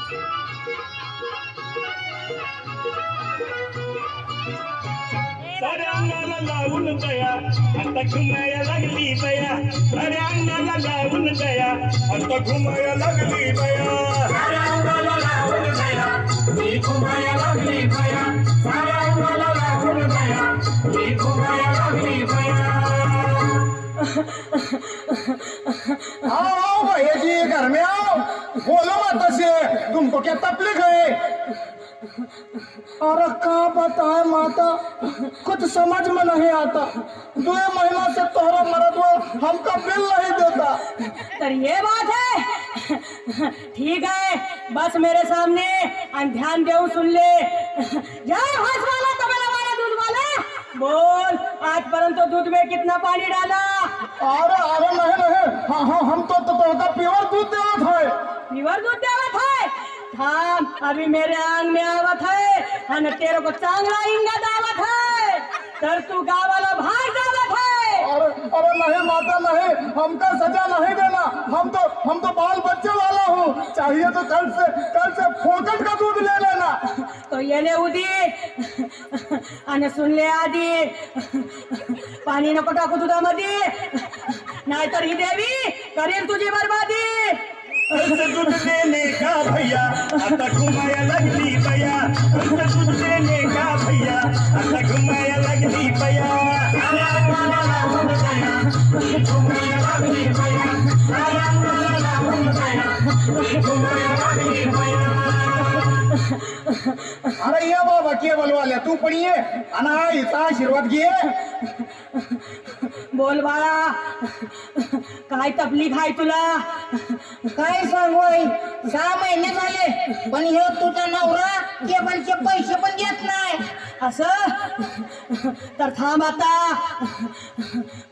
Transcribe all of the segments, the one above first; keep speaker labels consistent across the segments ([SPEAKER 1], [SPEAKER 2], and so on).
[SPEAKER 1] साऱ्या अंगाला लावून दया आता घुमाया लागली बया, साऱ्या अंगाला लावून दया आता घुमाया लागली बया,
[SPEAKER 2] साऱ्या अंगाला लावून दया मी घुमाया लागली बया, साऱ्या अंगाला लावून दया मी घुमाया लागली बया।
[SPEAKER 3] आओ भैया जी घर में आओ, बोलो माता से तुमको क्या तकलीफ है? अरे क्या बताए माता, कुछ समझ में नहीं आता। 2 महीना से तोहरा मरद हमका बिल नहीं देता।
[SPEAKER 4] तर ये बात है, ठीक है, बस मेरे सामने ध्यान देऊ सुन ले। जय हंस वाला तबला वाला दूध वाला, बोल आज पर्यंत दूध में कितना पानी डाला?
[SPEAKER 3] अरे अरे नहीं नहीं, हाँ हाँ हम तो तोहका प्योर दूध देवत है।
[SPEAKER 4] प्योर दूध देवत है? थाम, अभी मेरे आंग में आवत है और तेरे को चांगला इंगा दावत है, तर तू गावाला भाग जावत है।
[SPEAKER 3] अरे अरे नहीं माता नहीं, हमका सजा नहीं देना, हम तो बाल बच्चे वाला हूँ, चाहिए तो कल से फोकट का दूध ले लेना।
[SPEAKER 4] तो ये ले उदी आणि सुन ले आधी, पाणी नको टाकू दुधामध्ये, नाहीतर ही देवी करेल तुझी बर्बादी।
[SPEAKER 1] दूध देने का भैया आता घुमाया लगली बया, दूध देने का भैया आता घुमाया लगली बया,
[SPEAKER 2] साऱ्या अंगाला लावून दया मी घुमाया लागली बया, साऱ्या अंगाला लावून दया मी घुमाया लागली बया।
[SPEAKER 3] अरे ये बाबा केवल वाल्या तू पण ये आणि हिचा आशीर्वाद घे।
[SPEAKER 4] बोल बाळा, काय तकलीफ आहे तुला?
[SPEAKER 5] काय सांगू आई, 6 महिने झाले पण हे तुझा नवरा केबलचे पैसे पण देत नाही।
[SPEAKER 4] असं तर थांब आता,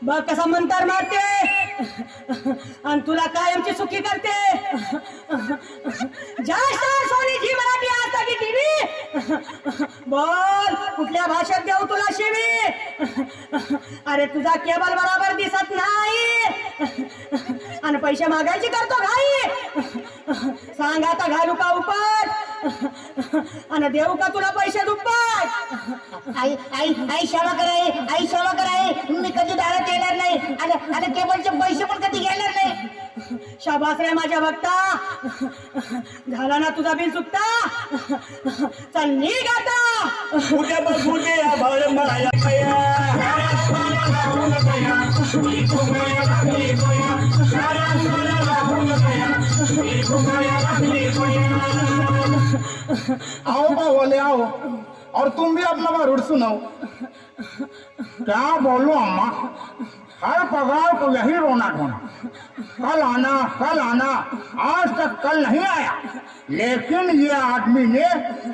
[SPEAKER 4] बघ कसा मंतर मारते आणि तुला कायमची सुखी करते। जास्त सोनी जी मराठी आता की टीव्ही, बोल कुठल्या भाषेत देऊ तुला शिवी? अरे तुझा केबल बराबर दिसत नाही आणि पैसे मागायची करतो घाई, सांग आता घालू का उपट आणि देऊ का तुला पैसे दुप्पट?
[SPEAKER 5] आई आई आई क्षमा कर आई, आई क्षमा कर आई, मी कधी दारात येणार नाही आणि केबलचे पैसे पण कधी घेणार नाही।
[SPEAKER 4] शाबास रे माझ्या भक्ता, झाला ना तुझा बिल चुकता, चल निघ आता।
[SPEAKER 1] उद्या बघू दे आभाळ माया बया,
[SPEAKER 2] लावून दया मी घुमाया लागली बया, साऱ्या अंगाला लावून दया मी घुमाया लागली बया।
[SPEAKER 3] आओ बावले आओ, और तुम भी अपना बारूद सुनाओ। क्या बोलूं अम्मा, हर पगार को यही रोना ढोना, कल आना, आज तक कल नहीं आया, लेकिन ये आदमी ने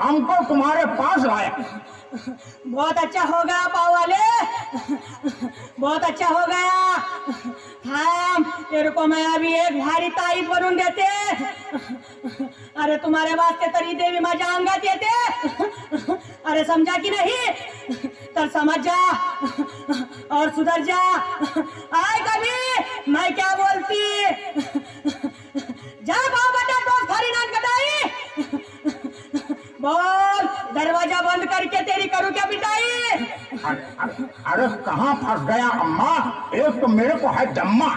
[SPEAKER 3] हमको तुम्हारे पास लाया।
[SPEAKER 4] बहुत अच्छा हो गया पाव वाले, बहुत अच्छा हो गया। थाम, तेरे को मैं अभी एक भारी ताईद बनून देते। अरे तुम्हारे वास्ते तरी देवी माझ्या अंगात येते, अरे समझा कि नहीं? तर समझ जा और सुधर जा। आए कभी मैं क्या बोलती, जा पाव बटा दोस्त खरी नान कटाई, बोल दरवाजा बंद करके तेरी करूं क्या पिटाई?
[SPEAKER 3] अरे कहाँ फंस गया अम्मा, एक तो मेरे को है जम्मा।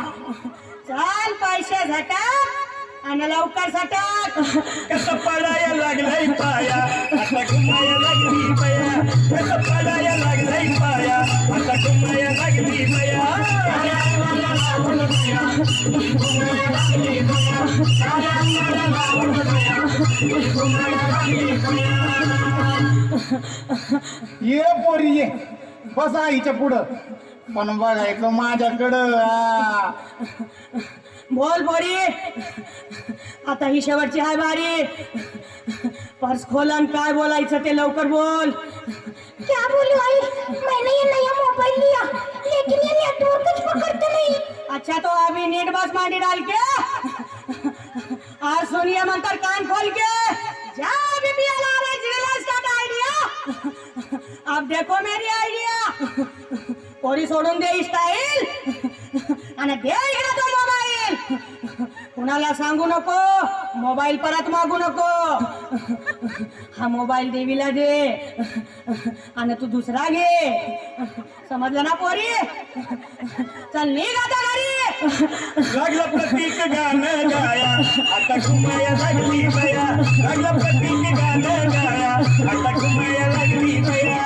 [SPEAKER 4] चल पैसे झटक आणि लवकर सटक।
[SPEAKER 1] कसं पडाया लागलाय पाया आता घुमाया लागली बया, कसं पडाया लागलाय पाया आता घुमाया लागली बया,
[SPEAKER 2] साऱ्या अंगाला लावून दया मी घुमाया लागली बया, साऱ्या अंगाला लावून दया मी घुमाया लागली बया।
[SPEAKER 3] ये पोरी ये, बस आईच्या पुढं, पण बघायचं माझ्याकडं।
[SPEAKER 4] बोल बोरी, आता ही शेवटची आहे बारी, पर्स खोल आणि काय बोलायचं ते लवकर बोल।
[SPEAKER 5] क्या बोलूं आई, मैंने ये नया मोबाइल लिया लेकिन ये नेटवर्क कुछ पकड़ता नहीं।
[SPEAKER 4] अच्छा तो अभी नेट बस मांडी डाल के और सुनिए मंत्र कान खोल के, जा अभी भी स्टार्ट आइडिया। अब देखो मेरी आइडिया, पोरी सोडून दे स्टाईल आणि दे इकडे तो मोबाईल, कुणाला सांगू नको। मोबाईल परत मागू नको. हा मोबाईल देवीला दे आणि तू दुसरा घे. समजलं ना पोरी? चल निघ आता घरी.
[SPEAKER 1] लागलं प्रतीक गाणं गाया आता घुमाया लागली बया. लागलं प्रतीक गाणं गाया आता घुमाया लागली बया.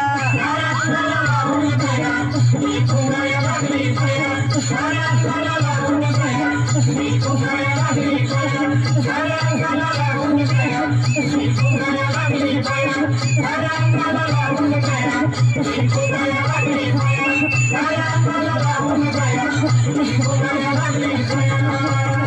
[SPEAKER 2] Thank you.